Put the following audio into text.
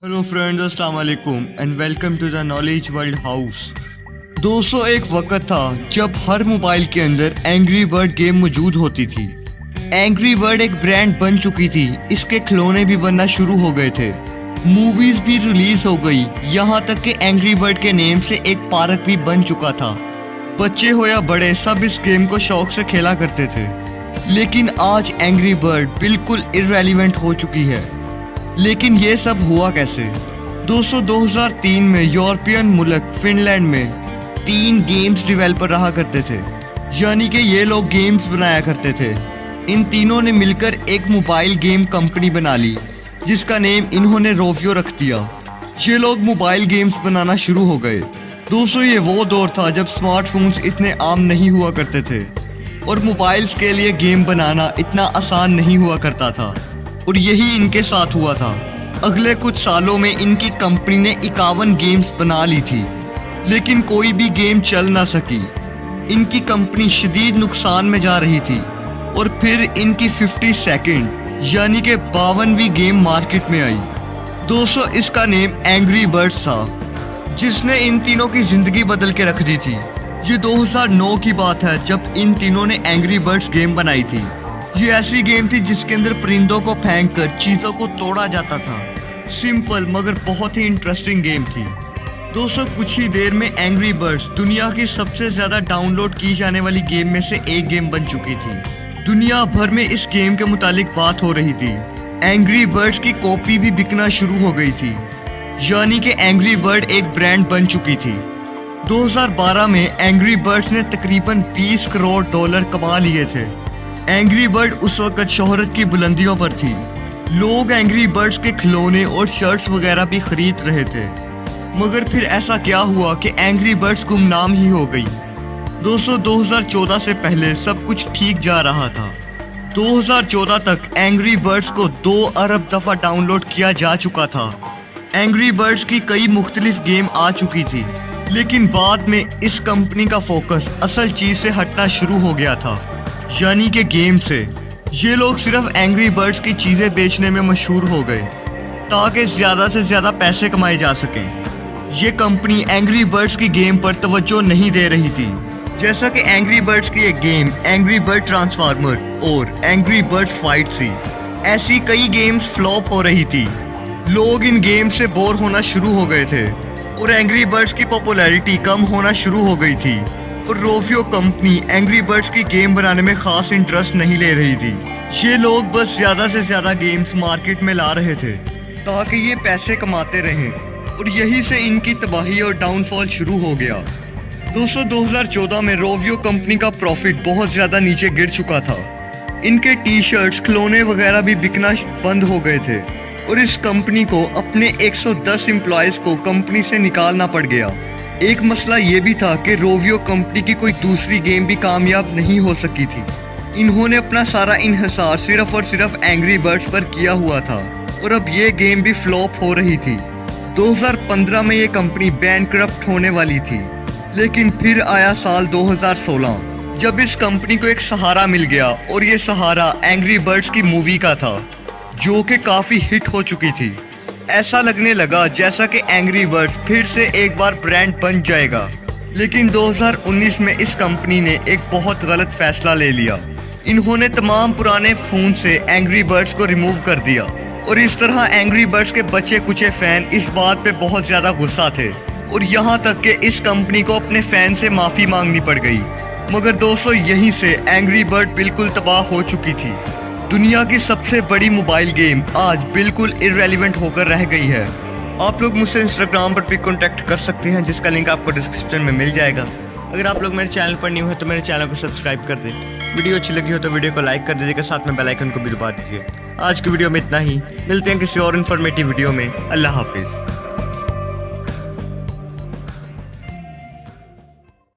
Hello friends, अस्सलाम वालेकुम and welcome to the knowledge world house. दोस्तों, एक वक्त था जब हर मोबाइल के अंदर एंग्री बर्ड गेम मौजूद होती थी। एंग्री बर्ड एक ब्रांड बन चुकी थी, इसके खिलौने भी बनना शुरू हो गए थे, मूवीज भी रिलीज हो गई, यहाँ तक कि एंग्री बर्ड के नेम से एक पार्क भी बन चुका था। बच्चे हो या बड़े, सब इस गेम को शौक से खेला करते थे। लेकिन आज एंग्री बर्ड बिल्कुल इररेलेवेंट हो चुकी है। लेकिन ये सब हुआ कैसे? दोस्तों, 2003 में यूरोपियन मुल्क फिनलैंड में 3 गेम्स डेवलपर रहा करते थे, यानी कि ये लोग गेम्स बनाया करते थे। इन तीनों ने मिलकर एक मोबाइल गेम कंपनी बना ली, जिसका नेम इन्होंने रोवियो रख दिया। ये लोग मोबाइल गेम्स बनाना शुरू हो गए। दोस्तों, ये वो दौर था जब स्मार्टफोन्स इतने आम नहीं हुआ करते थे और मोबाइल्स के लिए गेम बनाना इतना आसान नहीं हुआ करता था, और यही इनके साथ हुआ था। अगले कुछ सालों में इनकी कंपनी ने 51 गेम्स बना ली थी, लेकिन कोई भी गेम चल ना सकी। इनकी कंपनी शदीद नुकसान में जा रही थी, और फिर इनकी 52nd यानी कि 52वीं गेम मार्केट में आई। दोस्तों, इसका नेम एंग्री बर्ड्स था, जिसने इन तीनों की जिंदगी बदल के रख दी थी। ये 2009 की बात है जब इन तीनों ने एंग्री बर्ड्स गेम बनाई थी। ये ऐसी गेम थी जिसके अंदर परिंदों को फेंक कर चीज़ों को तोड़ा जाता था। सिंपल मगर बहुत ही इंटरेस्टिंग गेम थी। दोस्तों, कुछ ही देर में एंग्री बर्ड्स दुनिया की सबसे ज़्यादा डाउनलोड की जाने वाली गेम में से एक गेम बन चुकी थी। दुनिया भर में इस गेम के मुतालिक बात हो रही थी। एंग्री बर्ड्स की कॉपी भी बिकना शुरू हो गई थी, यानी कि एंग्री बर्ड एक ब्रांड बन चुकी थी। 2012 में एंग्री बर्ड्स ने तकरीबन $20 करोड़ कमा लिए थे। एंग्री बर्ड उस वक्त शोहरत की बुलंदियों पर थी। लोग एंग्री बर्ड्स के खिलौने और शर्ट्स वगैरह भी खरीद रहे थे। मगर फिर ऐसा क्या हुआ कि एंग्री बर्ड्स गुमनाम ही हो गई। दोस्तों, 2014 से पहले सब कुछ ठीक जा रहा था। 2014 तक एंग्री बर्ड्स को 2 अरब दफ़ा डाउनलोड किया जा चुका था। एंग्री बर्ड्स की कई मुख्तलिफ गेम आ चुकी थी, लेकिन बाद में इस कंपनी का फोकस असल चीज़ से हटना शुरू हो गया था, यानी कि गेम से। ये लोग सिर्फ एंग्री बर्ड्स की चीज़ें बेचने में मशहूर हो गए ताकि ज़्यादा से ज़्यादा पैसे कमाए जा सकें। ये कंपनी एंग्री बर्ड्स की गेम पर तवज्जो नहीं दे रही थी, जैसा कि एंग्री बर्ड्स की एक गेम एंग्री बर्ड ट्रांसफार्मर और एंग्री बर्ड्स फाइट थी। ऐसी कई गेम्स फ्लॉप हो रही थी। लोग इन गेम से बोर होना शुरू हो गए थे और एंग्री बर्ड्स की पॉपुलैरिटी कम होना शुरू हो गई थी, और रोवियो कंपनी एंग्री बर्ड्स की गेम बनाने में खास इंटरेस्ट नहीं ले रही थी। ये लोग बस ज़्यादा से ज़्यादा गेम्स मार्केट में ला रहे थे ताकि ये पैसे कमाते रहें, और यही से इनकी तबाही और डाउनफॉल शुरू हो गया। दोस्तों, 2014 में रोवियो कंपनी का प्रॉफिट बहुत ज़्यादा नीचे गिर चुका था। इनके टी शर्ट्स, खिलौने वगैरह भी बिकना बंद हो गए थे, और इस कंपनी को अपने 110 एम्प्लॉयज़ को कंपनी से निकालना पड़ गया। एक मसला ये भी था कि रोवियो कंपनी की कोई दूसरी गेम भी कामयाब नहीं हो सकी थी। इन्होंने अपना सारा इन्हिसार सिर्फ और सिर्फ एंग्री बर्ड्स पर किया हुआ था, और अब ये गेम भी फ्लॉप हो रही थी। 2015 में ये कंपनी बैंकक्रप्ट होने वाली थी, लेकिन फिर आया साल 2016 जब इस कंपनी को एक सहारा मिल गया, और ये सहारा एंग्री बर्ड्स की मूवी का था, जो कि काफ़ी हिट हो चुकी थी। ऐसा लगने लगा जैसा कि एंग्री बर्ड्स फिर से एक बार ब्रांड बन जाएगा। लेकिन 2019 में इस कंपनी ने एक बहुत गलत फैसला ले लिया। इन्होंने तमाम पुराने फ़ोन से एंग्री बर्ड्स को रिमूव कर दिया, और इस तरह एंग्री बर्ड्स के बच्चे कुचे फ़ैन इस बात पे बहुत ज़्यादा गुस्सा थे, और यहाँ तक कि इस कंपनी को अपने फ़ैन से माफ़ी मांगनी पड़ गई। मगर दोस्तों, यहीं से एंग्री बर्ड बिल्कुल तबाह हो चुकी थी। दुनिया की सबसे बड़ी मोबाइल गेम आज बिल्कुल इररेलेवेंट होकर रह गई है। आप लोग मुझसे इंस्टाग्राम पर भी कॉन्टैक्ट कर सकते हैं, जिसका लिंक आपको डिस्क्रिप्शन में मिल जाएगा। अगर आप लोग मेरे चैनल पर न्यू है तो मेरे चैनल को सब्सक्राइब कर दें। वीडियो अच्छी लगी हो तो वीडियो को लाइक कर दीजिएगा, साथ में बेल आइकन को भी दबा दीजिए। आज की वीडियो में इतना ही, मिलते हैं किसी और इन्फॉर्मेटिव वीडियो में। अल्लाह हाफिज़।